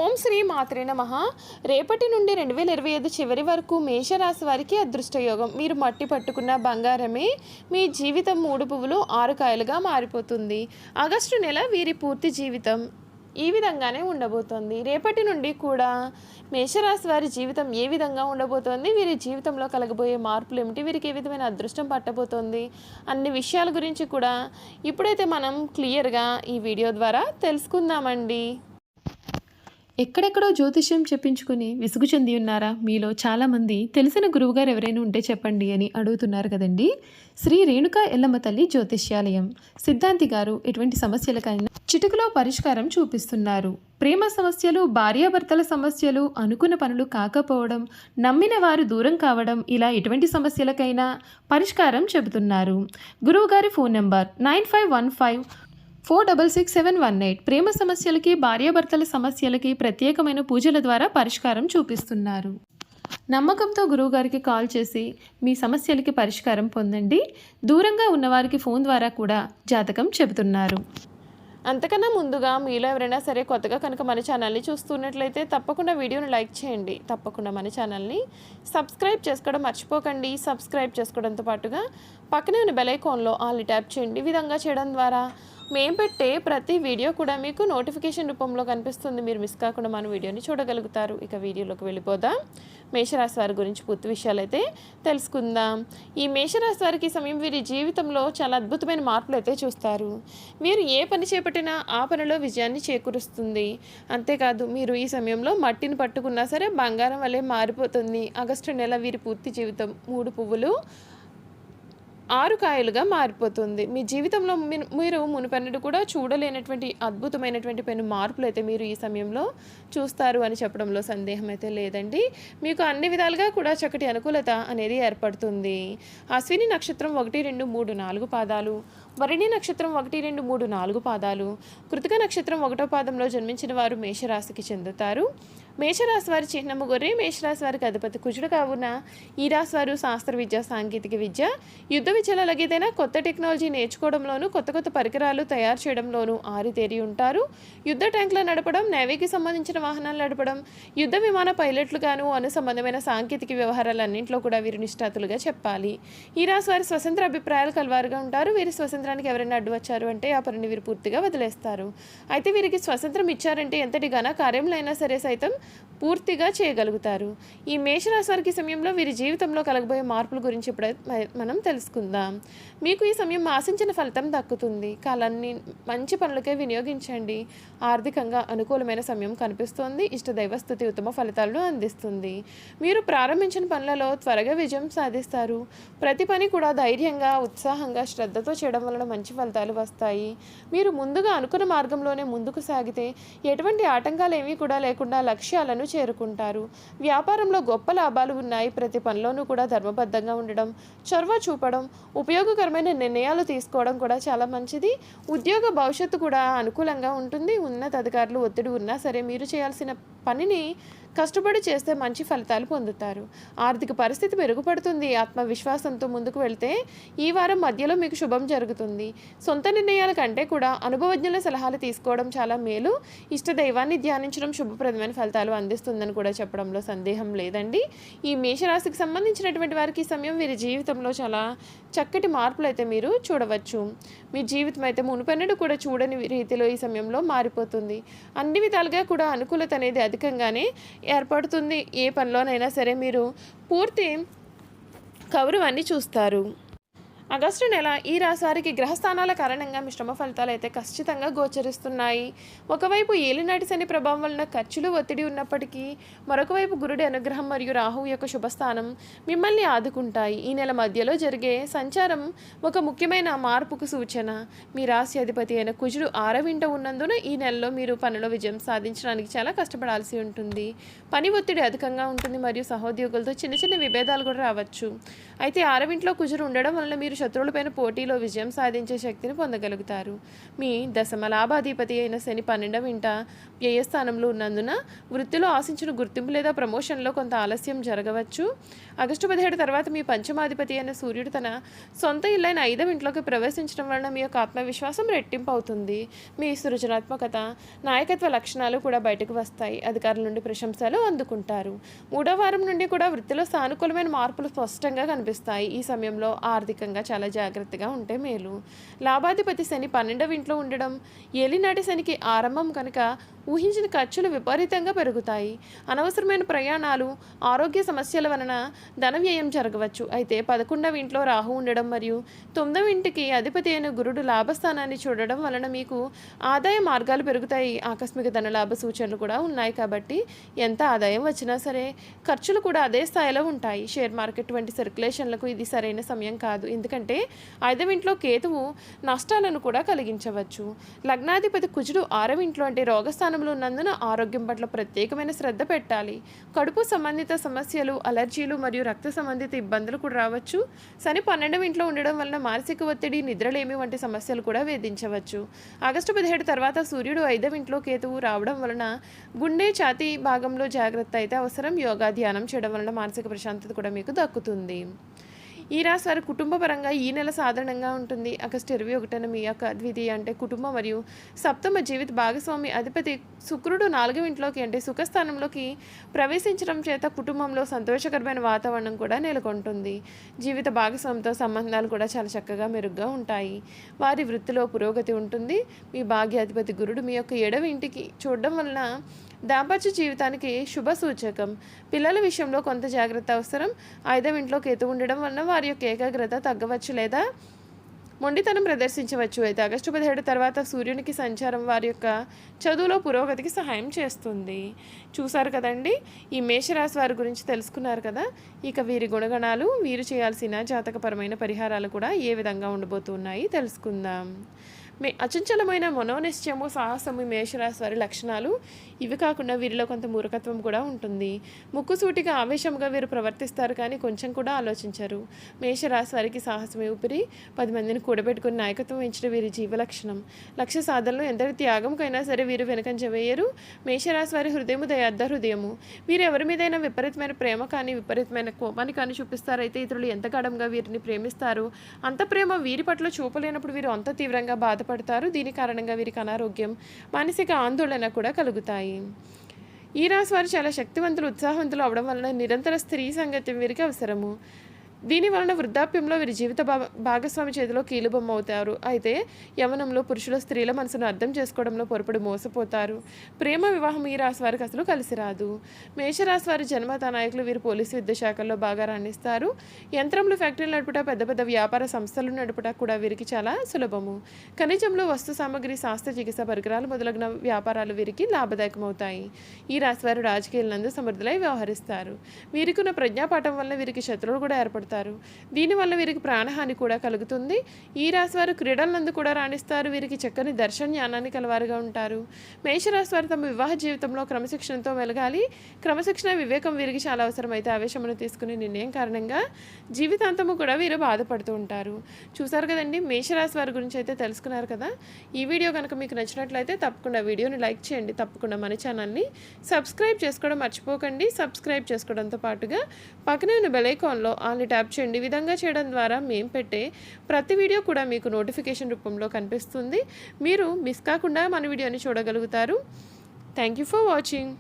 ఓం శ్రీ మాత్రే నమః. రేపటి నుండి 2025 చివరి వరకు మేషరాశి వారికి అదృష్టయోగం. మీరు మట్టి పట్టుకున్న బంగారమే మీ జీవితం 3 పువ్వులు 6 కాయలుగా మారిపోతుంది. ఆగస్టు నెల వీరి పూర్తి జీవితం ఈ విధంగానే ఉండబోతోంది. రేపటి నుండి కూడా మేషరాశి వారి జీవితం ఏ విధంగా ఉండబోతోంది, వీరి జీవితంలో కలగబోయే మార్పులు ఏమిటి, వీరికి ఏ విధమైన అదృష్టం పట్టబోతోంది, అన్ని విషయాల గురించి కూడా ఇప్పుడైతే మనం క్లియర్గా ఈ వీడియో ద్వారా తెలుసుకుందామండి. ఎక్కడెక్కడో జ్యోతిష్యం చెప్పించుకుని విసుగు చెంది ఉన్నారా? మీలో చాలామంది తెలిసిన గురువుగారు ఎవరైనా ఉంటే చెప్పండి అని అడుగుతున్నారు కదండి. శ్రీ రేణుకా ఎల్లమ్మ తల్లి జ్యోతిష్యాలయం సిద్ధాంతి గారు ఎటువంటి సమస్యలకైనా చిటికలో పరిష్కారం చూపిస్తున్నారు. ప్రేమ సమస్యలు, భార్యాభర్తల సమస్యలు, అనుకున్న పనులు కాకపోవడం, నమ్మిన వారు దూరం కావడం, ఇలా ఎటువంటి సమస్యలకైనా పరిష్కారం చెబుతున్నారు. గురువుగారి ఫోన్ నెంబర్ 9515466718. ప్రేమ సమస్యలకి, భార్యాభర్తల సమస్యలకి ప్రత్యేకమైన పూజల ద్వారా పరిష్కారం చూపిస్తున్నారు. నమ్మకంతో గురువుగారికి కాల్ చేసి మీ సమస్యలకి పరిష్కారం పొందండి. దూరంగా ఉన్నవారికి ఫోన్ ద్వారా కూడా జాతకం చెబుతున్నారు. అంతకన్నా ముందుగా మీలో ఎవరైనా సరే కొత్తగా కనుక మన ఛానల్ని చూస్తున్నట్లయితే తప్పకుండా వీడియోని లైక్ చేయండి. తప్పకుండా మన ఛానల్ని సబ్స్క్రైబ్ చేసుకోవడం మర్చిపోకండి. సబ్స్క్రైబ్ చేసుకోవడంతో పాటుగా పక్కనే ఉన్న బెల్ ఐకాన్లో ఆల్ని ట్యాప్ చేయండి. ఈ విధంగా చేయడం ద్వారా మేము పెట్టే ప్రతి వీడియో కూడా మీకు నోటిఫికేషన్ రూపంలో కనిపిస్తుంది. మీరు మిస్ కాకుండా మన వీడియోని చూడగలుగుతారు. ఇక వీడియోలోకి వెళ్ళిపోదాం. మేషరాశి వారి గురించి పూర్తి విషయాలు అయితే తెలుసుకుందాం. ఈ మేషరాశి వారికి సమయం వీరి జీవితంలో చాలా అద్భుతమైన మార్పులు అయితే చూస్తారు. వీరు ఏ పని చేపట్టినా ఆ పనిలో విజయాన్ని చేకూరుస్తుంది. అంతేకాదు, మీరు ఈ సమయంలో మట్టిని పట్టుకున్నా సరే బంగారం వల్లే మారిపోతుంది. ఆగస్టు నెల వీరి పూర్తి జీవితం 3 పువ్వులు 6 కాయలుగా మారిపోతుంది. మీ జీవితంలో మీరు మునుపెన్నడూ కూడా చూడలేనటువంటి అద్భుతమైనటువంటి పెను మార్పులు అయితే మీరు ఈ సమయంలో చూస్తారు అని చెప్పడంలో సందేహం అయితే లేదండి. మీకు అన్ని విధాలుగా కూడా చక్కటి అనుకూలత అనేది ఏర్పడుతుంది. అశ్విని నక్షత్రం 1, 2, 3, 4 పాదాలు, భరణి నక్షత్రం 1, 2, 3, 4 పాదాలు, కృతిక నక్షత్రం 1వ పాదంలో జన్మించిన వారు మేషరాశికి చెందుతారు. మేషరాశి వారి చిహ్నము గొర్రె. మేషరాశి వారికి అధిపతి కుజుడు కావున ఈ రాశి వారు శాస్త్ర విద్య, సాంకేతిక విద్య, యుద్ధ విద్యలో ఏదైనా కొత్త టెక్నాలజీ నేర్చుకోవడంలోనూ, కొత్త కొత్త పరికరాలు తయారు చేయడంలోనూ ఆరితేరి ఉంటారు. యుద్ధ ట్యాంకులు నడపడం, నేవీకి సంబంధించిన వాహనాలు నడపడం, యుద్ధ విమాన పైలట్లుగాను, అను సంబంధమైన సాంకేతిక వ్యవహారాలన్నింటిలో కూడా వీరు నిష్ఠాతులుగా చెప్పాలి. ఈ రాశి వారి స్వతంత్ర అభిప్రాయాలు కలవారుగా ఉంటారు. వీరి స్వతంత్రానికి ఎవరైనా అడ్డు వచ్చారు అంటే ఆ పనిని వీరు పూర్తిగా వదిలేస్తారు. అయితే వీరికి స్వతంత్రం ఇచ్చారంటే ఎంతటి ఘన కార్యంలో అయినా సరే సైతం పూర్తిగా చేయగలుగుతారు. ఈ మేషరాశి వారికి సమయంలో వీరి జీవితంలో కలగబోయే మార్పుల గురించి ఇప్పుడు మనం తెలుసుకుందాం. మీకు ఈ సమయం ఆశించిన ఫలితం దక్కుతుంది. కాలాన్ని మంచి పనులకే వినియోగించండి. ఆర్థికంగా అనుకూలమైన సమయం కనిపిస్తోంది. ఇష్టదైవ స్తుతి ఉత్తమ ఫలితాలను అందిస్తుంది. మీరు ప్రారంభించిన పనులలో త్వరగా విజయం సాధిస్తారు. ప్రతి పని కూడా ధైర్యంగా, ఉత్సాహంగా, శ్రద్ధతో చేయడం వలన మంచి ఫలితాలు వస్తాయి. మీరు ముందుగా అనుకున్న మార్గంలోనే ముందుకు సాగితే ఎటువంటి ఆటంకాలు ఏమీ కూడా లేకుండా లక్ష్యాలను చేరుకుంటారు. వ్యాపారంలో గొప్ప లాభాలు ఉన్నాయి. ప్రతి పనిలోనూ కూడా ధర్మబద్ధంగా ఉండడం, చొరవ చూపడం, ఉపయోగకరమైన నిర్ణయాలు తీసుకోవడం కూడా చాలా మంచిది. ఉద్యోగ భవిష్యత్తు కూడా అనుకూలంగా ఉంటుంది. ఉన్నతాధికారులు ఒత్తిడి ఉన్నా సరే మీరు చేయాల్సిన పనిని కష్టపడి చేస్తే మంచి ఫలితాలు పొందుతారు. ఆర్థిక పరిస్థితి మెరుగుపడుతుంది. ఆత్మవిశ్వాసంతో ముందుకు వెళ్తే ఈ వారం మధ్యలో మీకు శుభం జరుగుతుంది. సొంత నిర్ణయాల కంటే కూడా అనుభవజ్ఞుల సలహాలు తీసుకోవడం చాలా మేలు. ఇష్టదైవాన్ని ధ్యానించడం శుభప్రదమైన ఫలితాలు అందిస్తుందని కూడా చెప్పడంలో సందేహం లేదండి. ఈ మేషరాశికి సంబంధించినటువంటి వారికి ఈ సమయం వీరి జీవితంలో చాలా చక్కటి మార్పులు అయితే మీరు చూడవచ్చు. మీ జీవితం అయితే మునుపెన్నడూ కూడా చూడని రీతిలో ఈ సమయంలో మారిపోతుంది. అన్ని విధాలుగా కూడా అనుకూలత అనేది అధికంగానే ఏర్పడుతుంది. ఏ పనిలోనైనా సరే మీరు పూర్తి కౌరవాన్ని చూస్తారు. ఆగస్టు నెల ఈ రాశి వారికి గ్రహస్థానాల కారణంగా మిశ్రమ ఫలితాలు అయితే ఖచ్చితంగా గోచరిస్తున్నాయి. ఒకవైపు ఏలినాటి శని ప్రభావం వలన ఖర్చులు, ఒత్తిడి ఉన్నప్పటికీ మరొక వైపు గురుడి అనుగ్రహం మరియు రాహువు యొక్క శుభస్థానం మిమ్మల్ని ఆదుకుంటాయి. ఈ నెల మధ్యలో జరిగే సంచారం ఒక ముఖ్యమైన మార్పుకు సూచన. మీ రాశి అధిపతి అయిన కుజుడు 6వ ఇంట ఉన్నందున ఈ నెలలో మీరు పనిలో విజయం సాధించడానికి చాలా కష్టపడాల్సి ఉంటుంది. పని ఒత్తిడి అధికంగా ఉంటుంది మరియు సహోద్యోగులతో చిన్న చిన్న విభేదాలు కూడా రావచ్చు. అయితే 6వ ఇంట్లో కుజుడు ఉండడం వలన మీరు మీరు శత్రువులపైన పోటీలో విజయం సాధించే శక్తిని పొందగలుగుతారు. మీ దశమ లాభాధిపతి అయిన శని 12వ ఇంట వ్యయస్థానంలో ఉన్నందున వృత్తిలో ఆశించిన గుర్తింపు లేదా ప్రమోషన్లో కొంత ఆలస్యం జరగవచ్చు. ఆగస్టు 17 తర్వాత మీ పంచమాధిపతి అయిన సూర్యుడు తన సొంత ఇల్లైన 5వ ఇంట్లోకి ప్రవేశించడం వలన మీ యొక్క ఆత్మవిశ్వాసం రెట్టింపు అవుతుంది. మీ సృజనాత్మకత, నాయకత్వ లక్షణాలు కూడా బయటకు వస్తాయి. అధికారుల నుండి ప్రశంసలు అందుకుంటారు. 3వ వారం నుండి కూడా వృత్తిలో సానుకూలమైన మార్పులు స్పష్టంగా కనిపిస్తాయి. ఈ సమయంలో ఆర్థికంగా చాలా జాగ్రత్తగా ఉంటే మేలు. లాభాధిపతి శని 12వ ఇంట్లో ఉండడం ఏలినాటి శనికి ఆరంభం కనుక ఊహించిన ఖర్చులు విపరీతంగా పెరుగుతాయి. అనవసరమైన ప్రయాణాలు, ఆరోగ్య సమస్యల వలన ధన వ్యయం జరగవచ్చు. అయితే 11వ ఇంట్లో రాహు ఉండడం మరియు 9వ ఇంటికి అధిపతి అయిన గురుడు లాభస్థానాన్ని చూడడం వలన మీకు ఆదాయ మార్గాలు పెరుగుతాయి. ఆకస్మిక ధనలాభ సూచనలు కూడా ఉన్నాయి కాబట్టి ఎంత ఆదాయం వచ్చినా సరే ఖర్చులు కూడా అదే స్థాయిలో ఉంటాయి. షేర్ మార్కెట్ వంటి సర్క్యులేషన్లకు ఇది సరైన సమయం కాదు, ఎందుకంటే 5వ ఇంట్లో కేతువు నష్టాలను కూడా కలిగించవచ్చు. లగ్నాధిపతి కుజుడు 6వ ఇంట్లో అంటే రోగస్థానంలో ఉన్నందున ఆరోగ్యం పట్ల ప్రత్యేకమైన శ్రద్ధ పెట్టాలి. కడుపు సంబంధిత సమస్యలు, అలర్జీలు మరియు రక్త సంబంధిత ఇబ్బందులు కూడా రావచ్చు. శని 12వ ఇంట్లో ఉండడం వలన మానసిక ఒత్తిడి, నిద్రలేమి వంటి సమస్యలు కూడా వేధించవచ్చు. ఆగస్టు 17 తర్వాత సూర్యుడు 5వ ఇంట్లో కేతువు రావడం వలన గుండె, ఛాతీ భాగంలో జాగ్రత్త అయితే అవసరం. యోగా, ధ్యానం చేయడం వలన మానసిక ప్రశాంతత కూడా మీకు దక్కుతుంది. ఈ రాశి వారి కుటుంబ పరంగా ఈ నెల సాధారణంగా ఉంటుంది. ఆగస్టు 21న మీ యొక్క ద్వితీయ అంటే కుటుంబం మరియు సప్తమ జీవిత భాగస్వామి అధిపతి శుక్రుడు 4వ ఇంట్లోకి అంటే సుఖస్థానంలోకి ప్రవేశించడం చేత కుటుంబంలో సంతోషకరమైన వాతావరణం కూడా నెలకొంటుంది. జీవిత భాగస్వామితో సంబంధాలు కూడా చాలా చక్కగా మెరుగ్గా ఉంటాయి. వారి వృత్తిలో పురోగతి ఉంటుంది. మీ భాగ్యాధిపతి గురుడు మీ యొక్క 7వ ఇంటికి చూడడం వలన దాంపత్య జీవితానికి శుభ సూచకం. పిల్లల విషయంలో కొంత జాగ్రత్త అవసరం. 5వ ఇంట్లో కేతు ఉండడం వలన వారి యొక్క ఏకాగ్రత తగ్గవచ్చు లేదా మొండితనం ప్రదర్శించవచ్చు. అయితే ఆగస్టు 17 తర్వాత సూర్యునికి సంచారం వారి యొక్క చదువులో పురోగతికి సహాయం చేస్తుంది. చూసారు కదండి, ఈ మేషరాశి వారి గురించి తెలుసుకున్నారు కదా. ఇక వీరి గుణగణాలు, వీరు చేయాల్సిన జాతకపరమైన పరిహారాలు కూడా ఏ విధంగా ఉండబోతున్నాయి తెలుసుకుందాం. అచంచలమైన మనోనిశ్చయము, సాహసము మేషరాశి వారి లక్షణాలు. ఇవి కాకుండా వీరిలో కొంత మూర్ఖత్వం కూడా ఉంటుంది. ముక్కుసూటిగా ఆవేశంగా వీరు ప్రవర్తిస్తారు, కానీ కొంచెం కూడా ఆలోచించరు. మేషరాశి వారికి సాహసమే ఊపిరి. 10 మందిని కూడబెట్టుకుని నాయకత్వం వహించడం వీరి జీవలక్షణం. లక్ష్య సాధనలో ఎంతటి త్యాగంకైనా సరే వీరు వెనకంజ వేయరు. మేషరాశి వారి హృదయము దయార్థ హృదయము. వీరు ఎవరి మీదైనా విపరీతమైన ప్రేమ కానీ విపరీతమైన కోపాన్ని కానీ చూపిస్తారైతే ఇతరులు ఎంత గాఢంగా వీరిని ప్రేమిస్తారు. అంత ప్రేమ వీరి పట్ల చూపలేనప్పుడు వీరు అంత తీవ్రంగా బాధపడతారు. దీని కారణంగా వీరికి అనారోగ్యం, మానసిక ఆందోళన కూడా కలుగుతాయి. ఈ రాశి వారు చాలా శక్తివంతులు, ఉత్సాహవంతులు అవడం వలన నిరంతర స్త్రీ సంగత్యం వీరికి అవసరము. దీని వలన వృద్ధాప్యంలో వీరి జీవిత భాగస్వామి చేతిలో కీలుబొమ్మ అవుతారు. అయితే యవనంలో పురుషుల స్త్రీల మనసును అర్థం చేసుకోవడంలో పొరపడి మోసపోతారు. ప్రేమ వివాహం ఈ రాశి వారికి అసలు కలిసి రాదు. మేషరాశి వారి జన్మత నాయకులు వీరు పోలీసు విద్యాశాఖల్లో బాగా రాణిస్తారు. యంత్రములు, ఫ్యాక్టరీలు నడుపుట, పెద్ద పెద్ద వ్యాపార సంస్థలు నడుపుట కూడా వీరికి చాలా సులభము. ఖనిజంలో వస్తు సామగ్రి, శాస్త్ర చికిత్స పరికరాలు మొదలగున వ్యాపారాలు వీరికి లాభదాయకమవుతాయి. ఈ రాశి వారు రాజకీయాలందు సమర్థులై వ్యవహరిస్తారు. వీరికి ఉన్న ప్రజ్ఞాపాఠం వల్ల వీరికి శత్రువులు కూడా ఏర్పడతారు. దీనివల్ల వీరికి ప్రాణహాని కూడా కలుగుతుంది. ఈ రాశి వారు క్రీడలందు కూడా రాణిస్తారు. వీరికి చక్కని దర్శన జ్ఞానాన్ని కలవారుగా ఉంటారు. మేషరాశి వారు తమ వివాహ జీవితంలో క్రమశిక్షణతో మెలగాలి. క్రమశిక్షణ, వివేకం వీరికి చాలా అవసరమైతే ఆవేశమును తీసుకునే నిర్ణయం కారణంగా జీవితాంతము కూడా వీరు బాధపడుతూ ఉంటారు. చూసారు కదండి, మేషరాశి వారి గురించి అయితే తెలుసుకున్నారు కదా. ఈ వీడియో కనుక మీకు నచ్చినట్లయితే తప్పకుండా వీడియోని లైక్ చేయండి. తప్పకుండా మన ఛానల్ని సబ్స్క్రైబ్ చేసుకోవడం మర్చిపోకండి. సబ్స్క్రైబ్ చేసుకోవడంతో పాటుగా పక్కనే ఉన్న బెల్ ఐకాన్లో ఆల్ని ట్యాప్ చేయండి. ఈ విధంగా చేయడం ద్వారా మేము పెట్టే ప్రతి వీడియో కూడా మీకు నోటిఫికేషన్ రూపంలో కనిపిస్తుంది. మీరు మిస్ కాకుండా మన వీడియోని చూడగలుగుతారు. Thank you for watching.